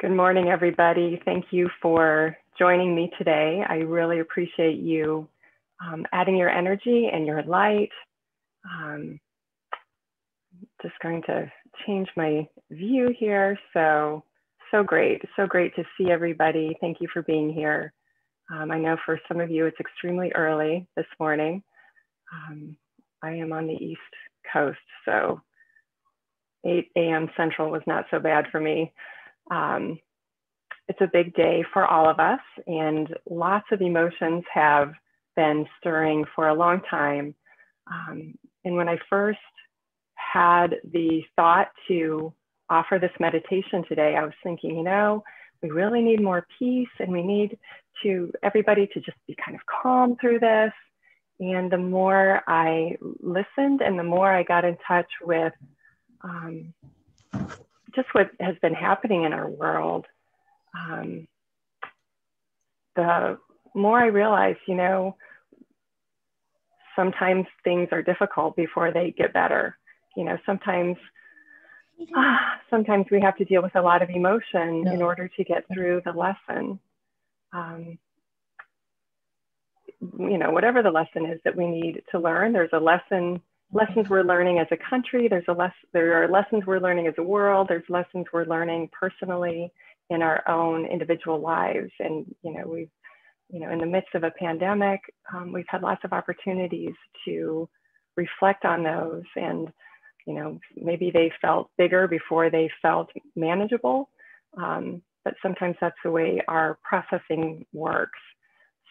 Good morning, everybody. Thank you for joining me today. I really appreciate you adding your energy and your light. Just going to change my view here. So great to see everybody. Thank you for being here. I know for some of you, it's extremely early this morning. I am on the East Coast, so 8 a.m. Central was not so bad for me. It's a big day for all of us, and lots of emotions have been stirring for a long time. And when I first had the thought to offer this meditation today, I was thinking, we really need more peace, and we need everybody to just be kind of calm through this. And the more I listened and the more I got in touch with just what has been happening in our world, the more I realized, sometimes things are difficult before they get better. Sometimes we have to deal with a lot of emotion in order to get through the lesson. Whatever the lesson is that we need to learn, there's a lessons we're learning as a country. There are lessons we're learning as a world. There's lessons we're learning personally in our own individual lives. And, we've, in the midst of a pandemic, we've had lots of opportunities to reflect on those. And, maybe they felt bigger before they felt manageable. But sometimes that's the way our processing works.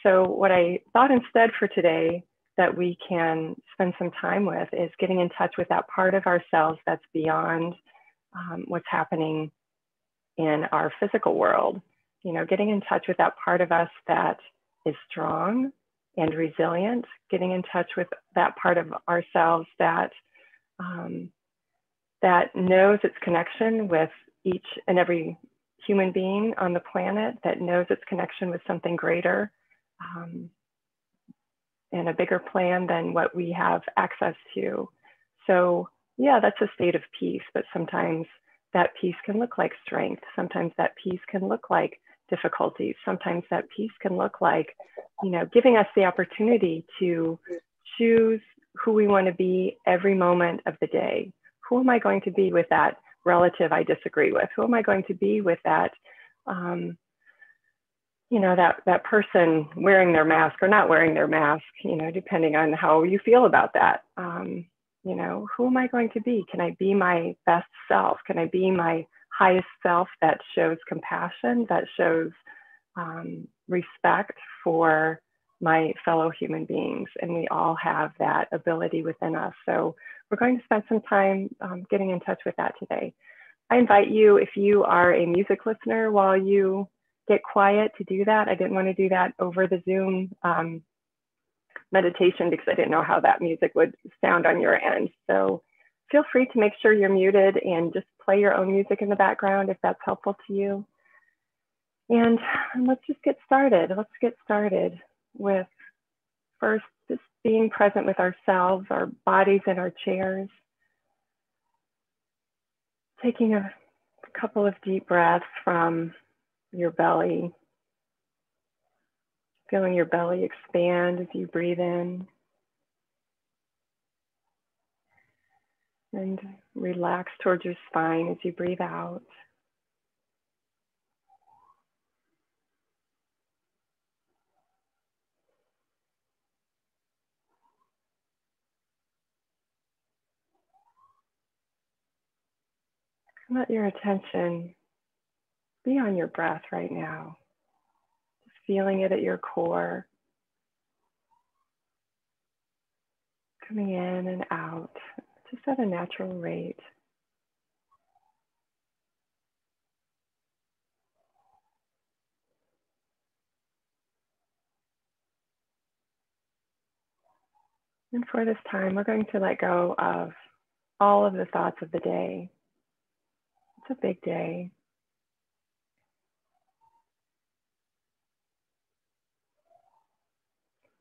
So what I thought instead for today that we can spend some time with is getting in touch with that part of ourselves that's beyond what's happening in our physical world. Getting in touch with that part of us that is strong and resilient, getting in touch with that part of ourselves that knows its connection with each and every human being on the planet, that knows its connection with something greater and a bigger plan than what we have access to. So yeah, that's a state of peace, but sometimes that peace can look like strength. Sometimes that peace can look like difficulties. Sometimes that peace can look like, giving us the opportunity to choose who we want to be every moment of the day. Who am I going to be with that relative I disagree with? Who am I going to be with that, that person wearing their mask or not wearing their mask, depending on how you feel about that. Who am I going to be? Can I be my best self? Can I be my highest self that shows compassion, that shows respect for my fellow human beings? And we all have that ability within us. So we're going to spend some time getting in touch with that today. I invite you, if you are a music listener, while you get quiet, to do that. I didn't want to do that over the Zoom meditation because I didn't know how that music would sound on your end. So feel free to make sure you're muted and just play your own music in the background if that's helpful to you. And let's just get started. Let's get started with first just being present with ourselves, our bodies in our chairs. Taking a couple of deep breaths from your belly. Feeling your belly expand as you breathe in. And relax towards your spine as you breathe out. Let your attention be on your breath right now. Just feeling it at your core. Coming in and out, just at a natural rate. And for this time, we're going to let go of all of the thoughts of the day. It's a big day.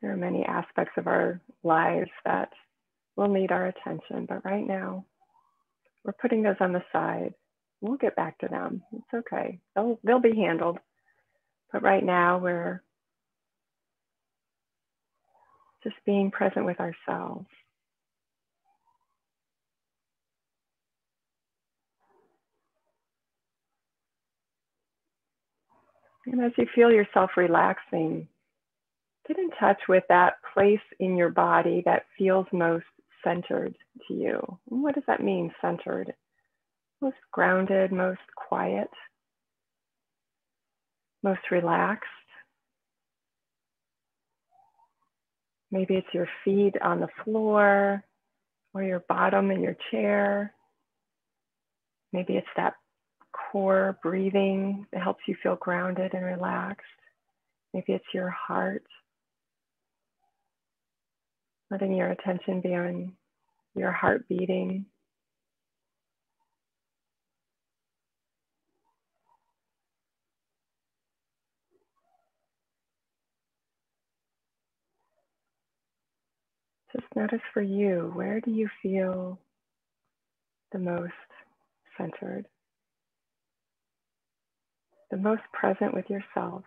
There are many aspects of our lives that will need our attention, but right now, we're putting those on the side We'll get back to them. It's okay. They'll be handled. But right now we're just being present with ourselves. And as you feel yourself relaxing, get in touch with that place in your body that feels most centered to you. And what does that mean, centered? Most grounded, most quiet, most relaxed. Maybe it's your feet on the floor or your bottom in your chair. Maybe it's that core breathing that helps you feel grounded and relaxed. Maybe it's your heart. Letting your attention be on your heart beating. Just notice for you, where do you feel the most centered, the most present with yourself?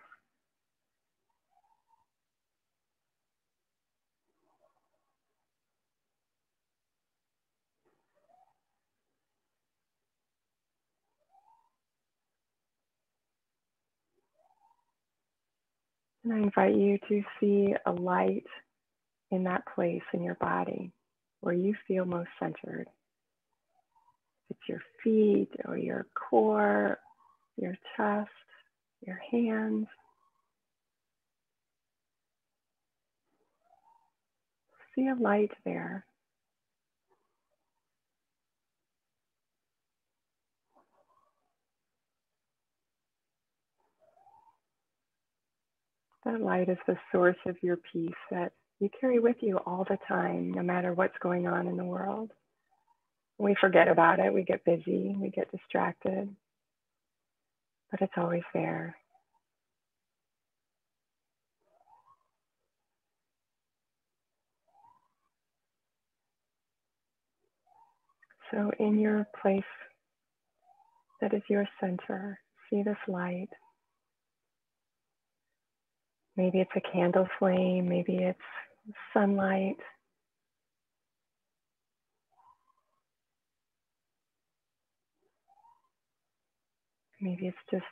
And I invite you to see a light in that place in your body where you feel most centered. If it's your feet or your core, your chest, your hands. See a light there. That light is the source of your peace that you carry with you all the time, no matter what's going on in the world. We forget about it, we get busy, we get distracted, but it's always there. So in your place that is your center, see this light. Maybe it's a candle flame, maybe it's sunlight. Maybe it's just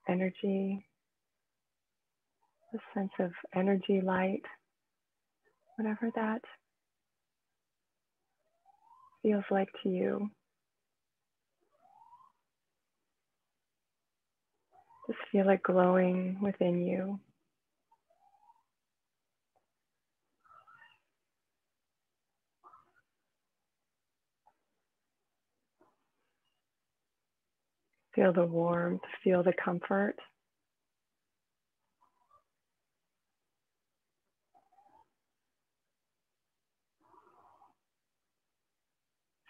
energy, a sense of energy light, whatever that feels like to you. Just feel it glowing within you. Feel the warmth, feel the comfort.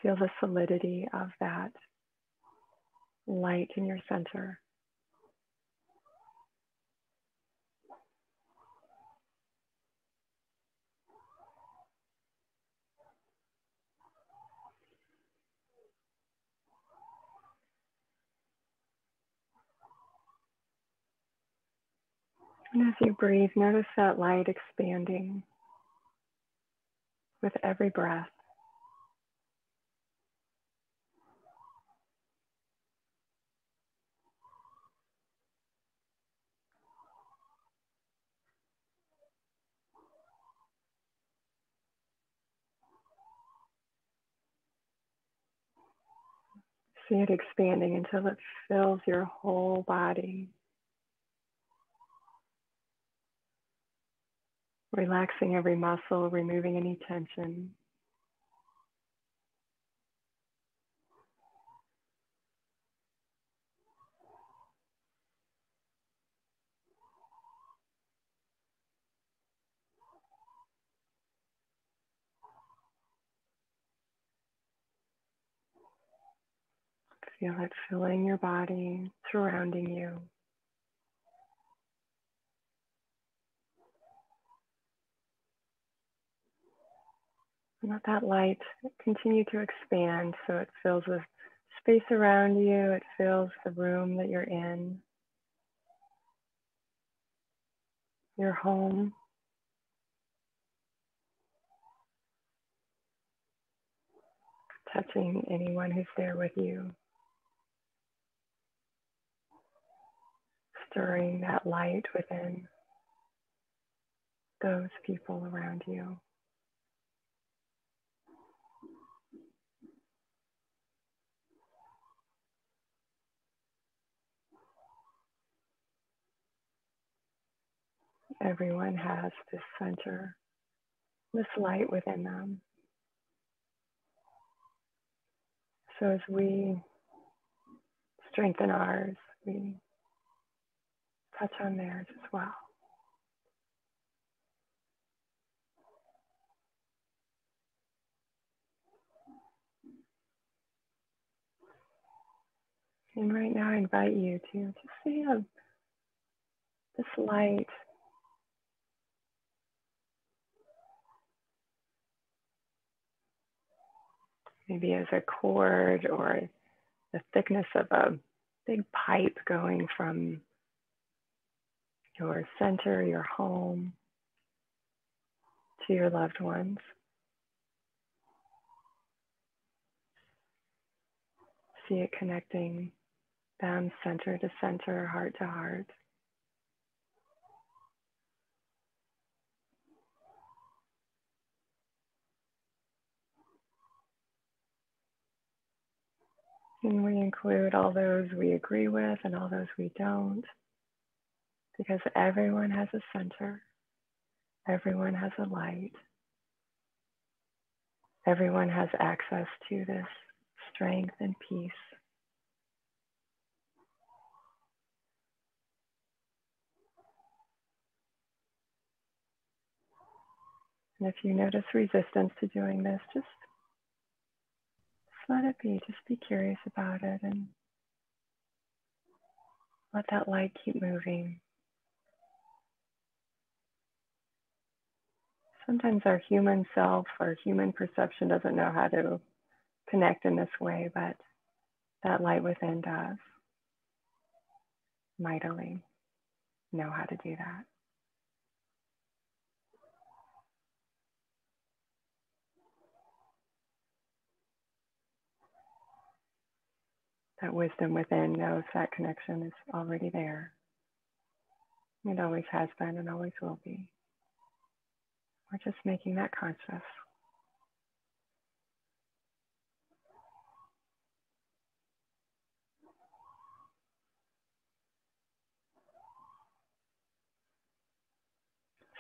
Feel the solidity of that light in your center. And as you breathe, notice that light expanding with every breath. See it expanding until it fills your whole body. Relaxing every muscle, removing any tension. Feel it filling your body, surrounding you. And let that light continue to expand so it fills with space around you, it fills the room that you're in, your home. Touching anyone who's there with you, stirring that light within those people around you. Everyone has this center, this light within them. So as we strengthen ours, we touch on theirs as well. And right now I invite you to just see this light maybe as a cord or the thickness of a big pipe going from your center, your home, to your loved ones. See it connecting them center to center, heart to heart. And we include all those we agree with and all those we don't, because everyone has a center, everyone has a light, everyone has access to this strength and peace. And if you notice resistance to doing this, just let it be. Just be curious about it and let that light keep moving. Sometimes our human self, our human perception doesn't know how to connect in this way, but that light within does mightily know how to do that. That wisdom within knows that connection is already there. It always has been and always will be. We're just making that conscious.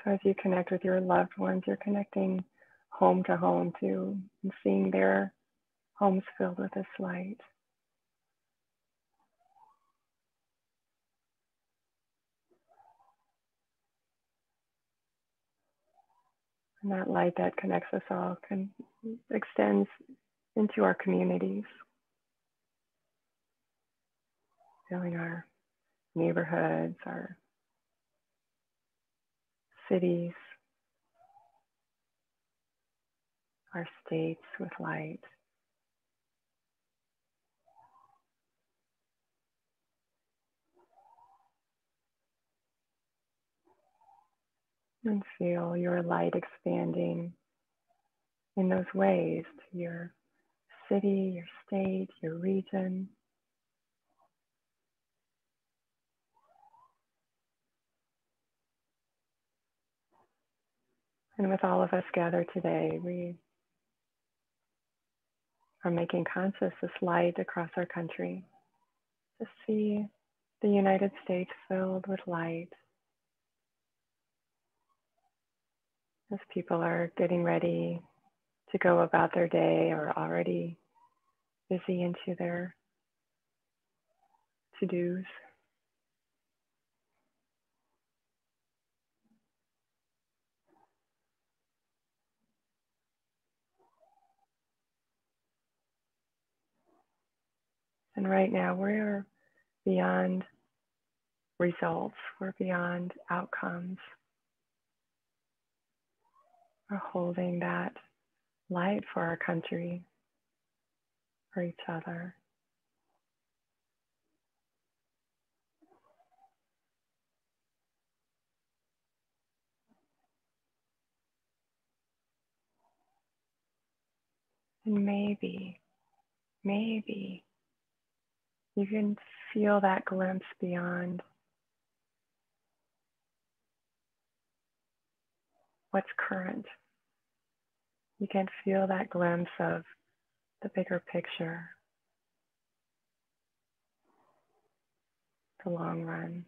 So as you connect with your loved ones, you're connecting home to home too, and seeing their homes filled with this light. And that light that connects us all extends into our communities, filling our neighborhoods, our cities, our states with light. And feel your light expanding in those ways to your city, your state, your region. And with all of us gathered today, we are making conscious this light across our country. To see the United States filled with light as people are getting ready to go about their day or already busy into their to-dos. And right now we're beyond results, we're beyond outcomes. We're holding that light for our country, for each other. And maybe you can feel that glimpse beyond what's current. You can feel that glimpse of the bigger picture, the long run.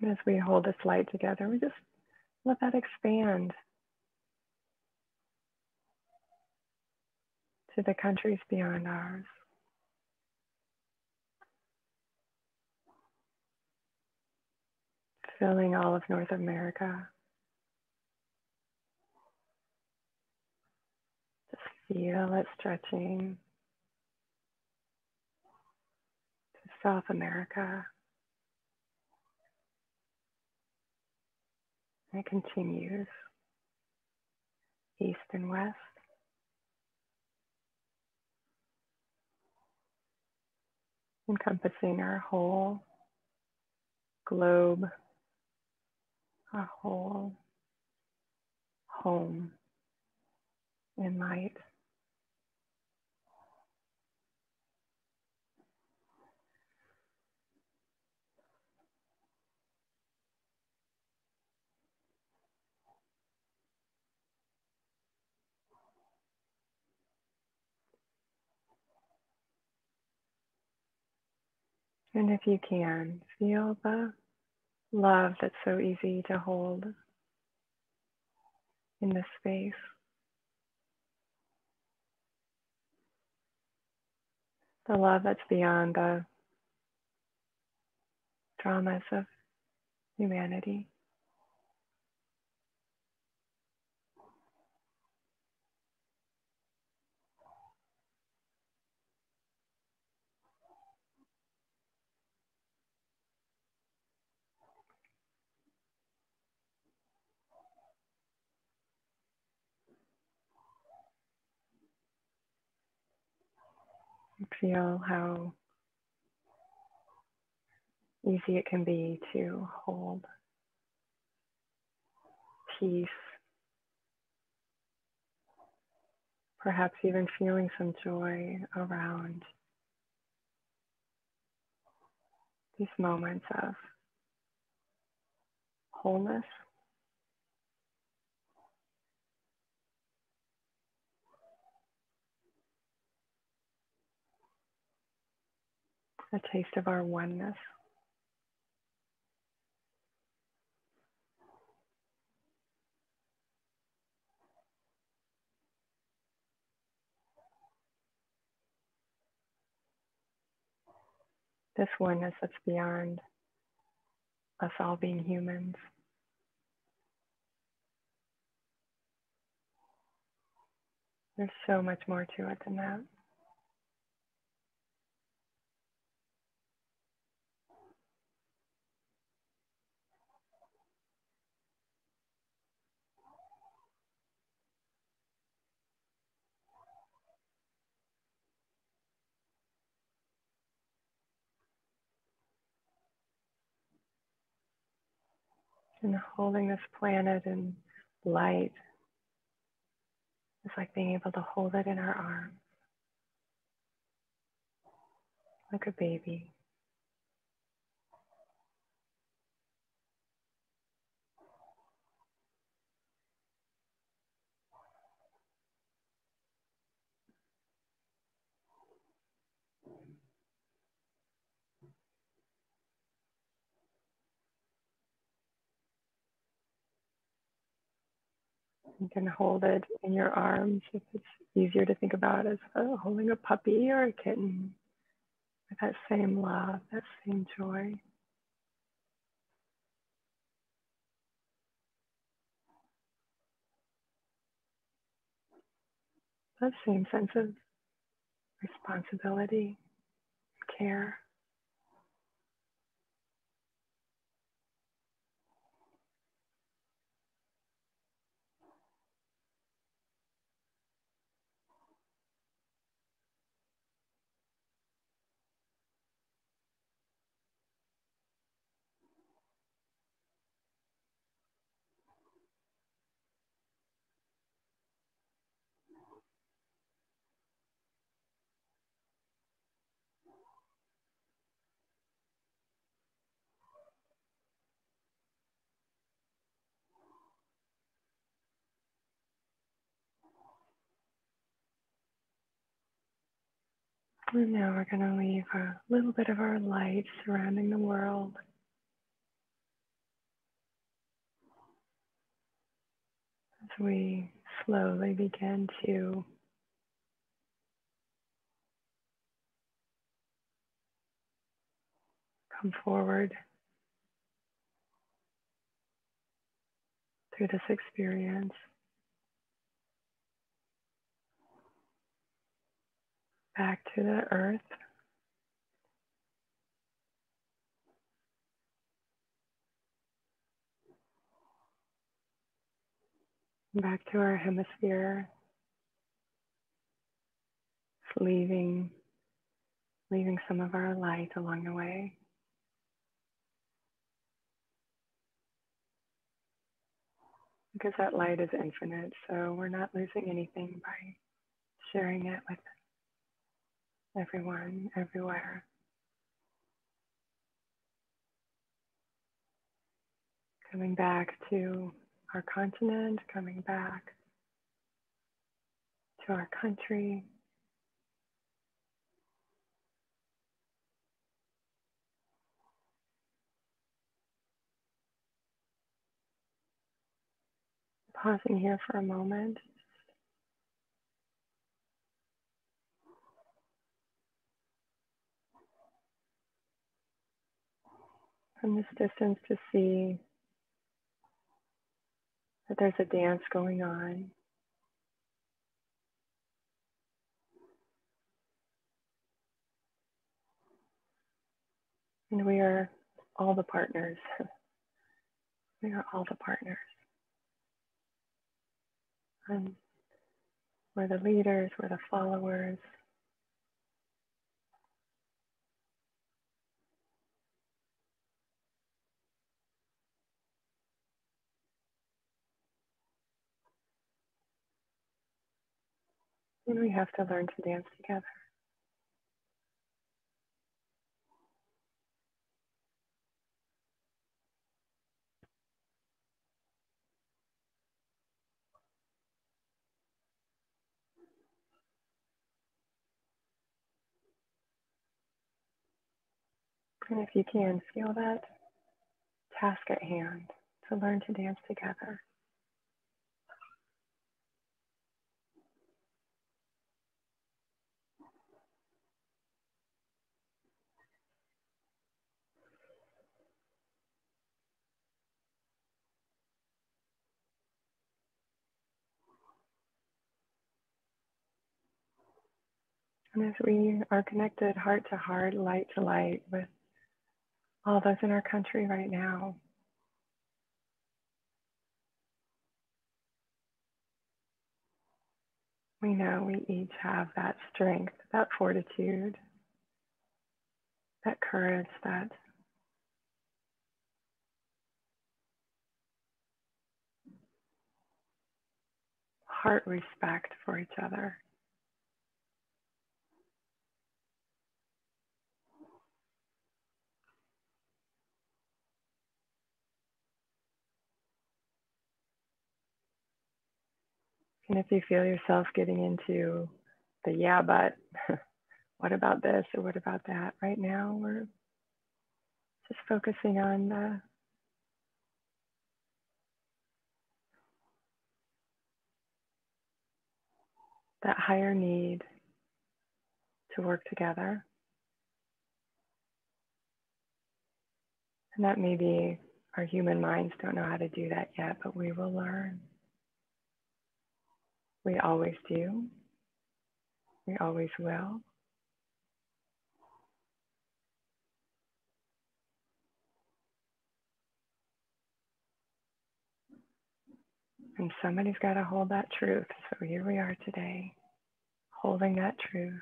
And as we hold this light together, we just let that expand to the countries beyond ours. Filling all of North America. Just feel it stretching to South America. And it continues east and west. Encompassing our whole globe, our whole home in light. And if you can, feel the love that's so easy to hold in this space. The love that's beyond the dramas of humanity. Feel how easy it can be to hold peace, perhaps even feeling some joy around these moments of wholeness. A taste of our oneness. This oneness that's beyond us all being humans. There's so much more to it than that. And holding this planet in light is like being able to hold it in our arms, like a baby. You can hold it in your arms if it's easier to think about as holding a puppy or a kitten, with that same love, that same joy. that same sense of responsibility, care. And now we're going to leave a little bit of our light surrounding the world. As we slowly begin to come forward through this experience, back to the earth, back to our hemisphere, leaving some of our light along the way. Because that light is infinite, so we're not losing anything by sharing it with everyone, everywhere. Coming back to our continent, coming back to our country. Pausing here for a moment. From this distance to see that there's a dance going on. And we are all the partners. We are all the partners. And we're the leaders, we're the followers. And we have to learn to dance together. And if you can, feel that task at hand to learn to dance together. And as we are connected heart to heart, light to light with all those in our country right now, we know we each have that strength, that fortitude, that courage, that heart respect for each other. And if you feel yourself getting into the yeah, but what about this or what about that? Right now, we're just focusing on that higher need to work together. And that maybe our human minds don't know how to do that yet, but we will learn. We always do. We always will. And somebody's got to hold that truth. So here we are today, holding that truth.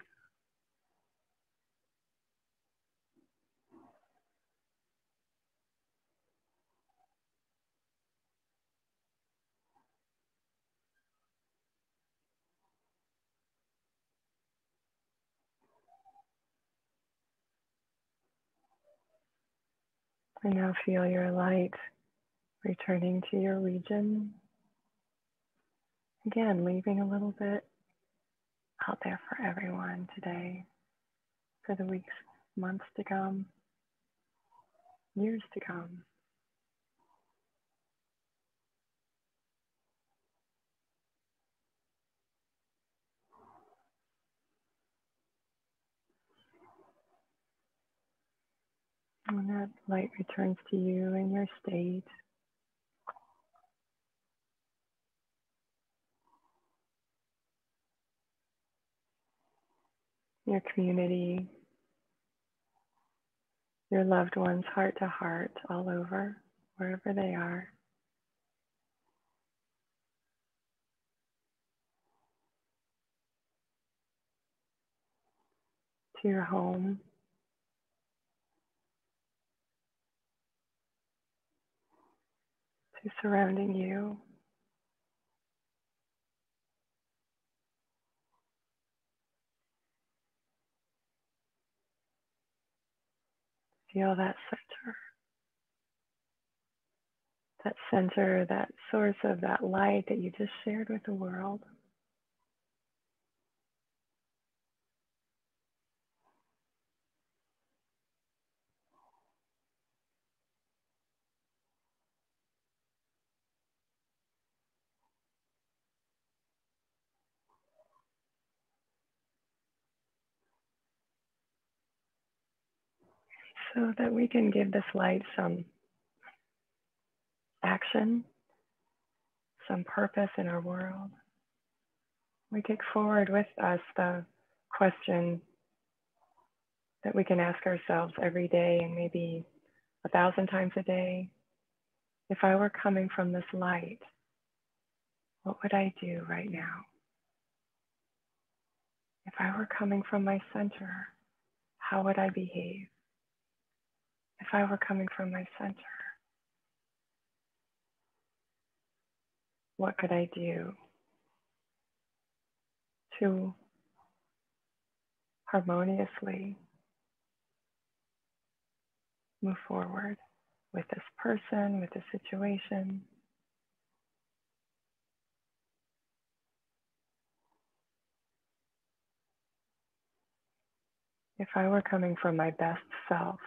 And now feel your light returning to your region. Again, leaving a little bit out there for everyone today, for the weeks, months to come, years to come. When that light returns to you in your state, your community, your loved ones, heart to heart, all over, wherever they are. To your home, to surrounding you. Feel center, that source of that light that you just shared with the world. So that we can give this light some action, some purpose in our world. We take forward with us the question that we can ask ourselves every day, and maybe 1,000 times a day. If I were coming from this light, what would I do right now? If I were coming from my center, how would I behave? If I were coming from my center, what could I do to harmoniously move forward with this person, with this situation? If I were coming from my best self,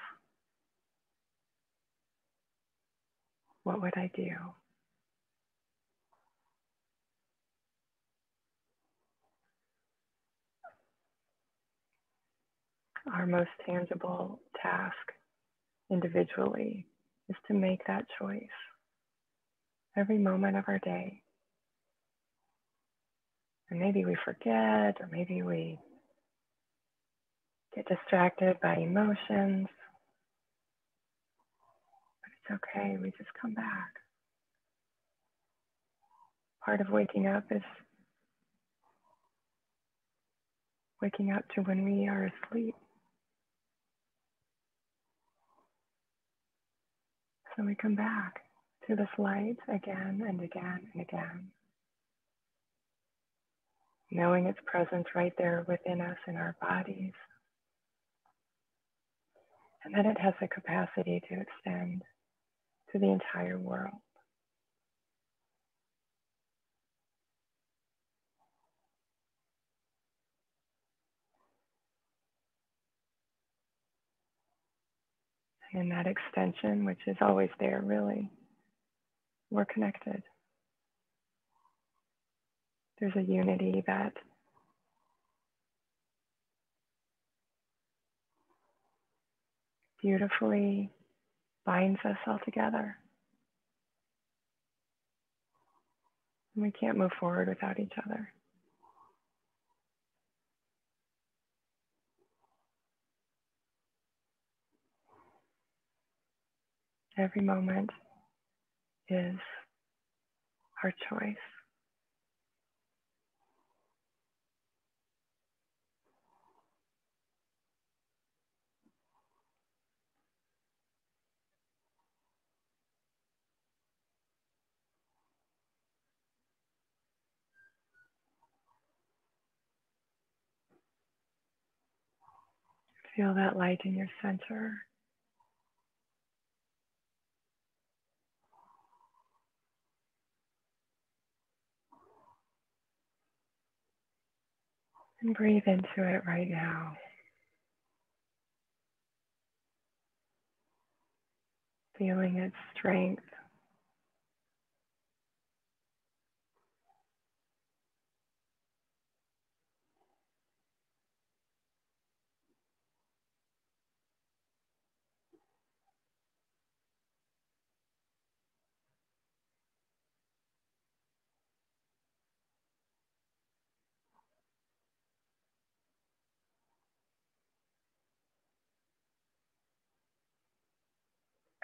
what would I do? Our most tangible task individually is to make that choice every moment of our day. And maybe we forget, or maybe we get distracted by emotions. But it's okay, we just come back. Part of waking up is waking up to when we are asleep. So we come back to this light again and again and again, knowing its presence right there within us in our bodies, and that it has the capacity to extend to the entire world. And that extension, which is always there, really, we're connected. There's a unity that beautifully binds us all together. And we can't move forward without each other. Every moment is our choice. Feel that light in your center. And breathe into it right now. Feeling its strength.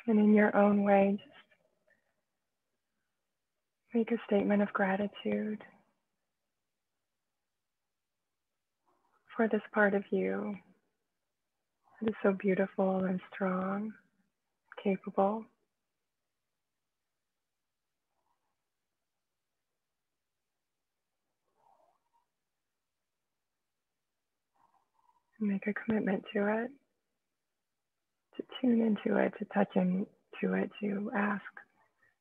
And in your own way, just make a statement of gratitude for this part of you that is so beautiful and strong, capable. And make a commitment to it, to tune into it, to touch into it, to ask,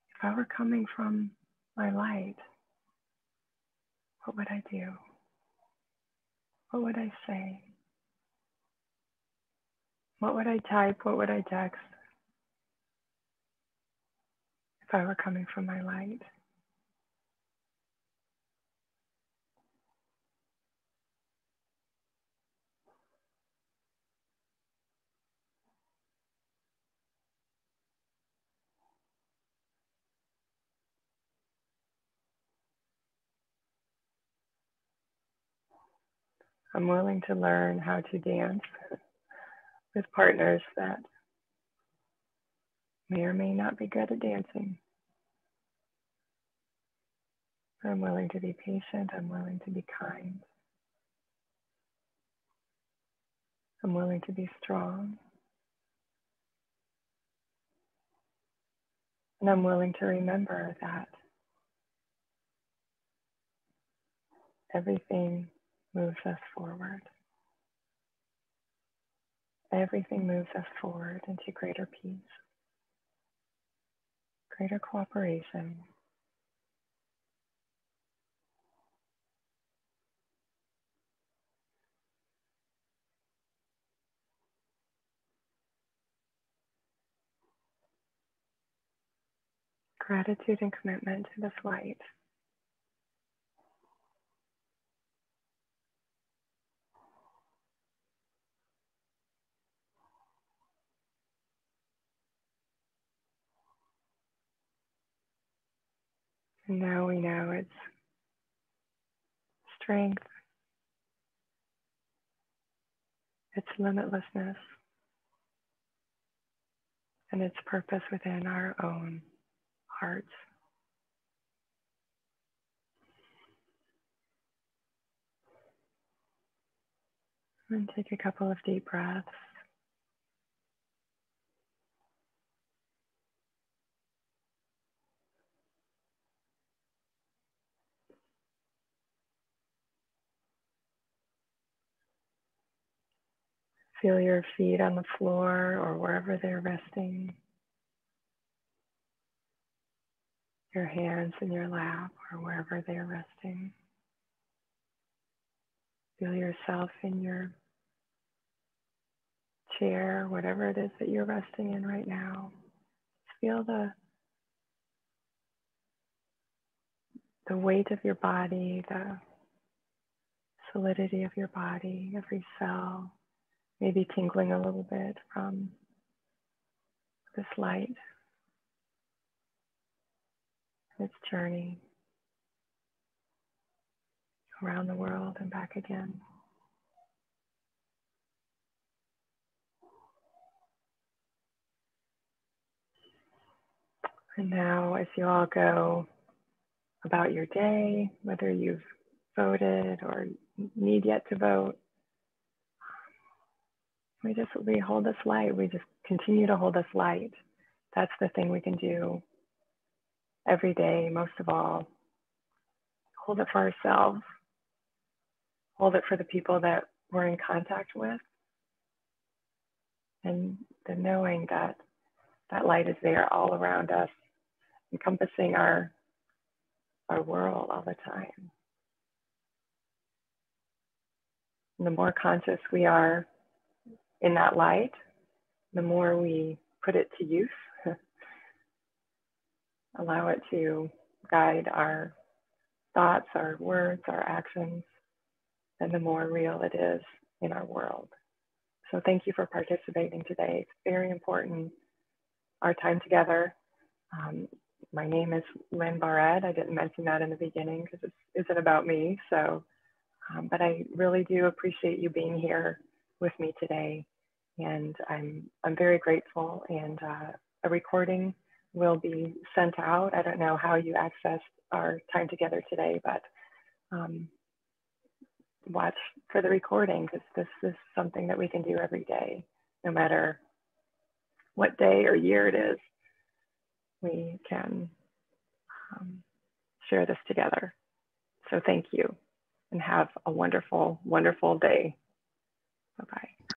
if I were coming from my light, what would I do? What would I say? What would I type? What would I text if I were coming from my light? I'm willing to learn how to dance with partners that may or may not be good at dancing. I'm willing to be patient. I'm willing to be kind. I'm willing to be strong. And I'm willing to remember that everything moves us forward. Everything moves us forward into greater peace, greater cooperation. Gratitude and commitment to this light. And now we know its strength, its limitlessness, and its purpose within our own hearts. And take a couple of deep breaths. Feel your feet on the floor or wherever they're resting. Your hands in your lap or wherever they're resting. Feel yourself in your chair, whatever it is that you're resting in right now. Feel the weight of your body, the solidity of your body, every cell, maybe tingling a little bit from this light, its journey around the world and back again. And now as you all go about your day, whether you've voted or need yet to vote, we hold this light. We just continue to hold this light. That's the thing we can do every day, most of all. Hold it for ourselves. Hold it for the people that we're in contact with. And the knowing that that light is there all around us, encompassing our world all the time. And the more conscious we are in that light, the more we put it to use, allow it to guide our thoughts, our words, our actions, and the more real it is in our world. So thank you for participating today. It's very important, our time together. My name is Lynn Barrette. I didn't mention that in the beginning because it isn't about me. So, but I really do appreciate you being here with me today. And I'm very grateful, and a recording will be sent out. I don't know how you accessed our time together today, but watch for the recording, because this is something that we can do every day, no matter what day or year it is. We can share this together. So thank you, and have a wonderful, wonderful day. Bye-bye.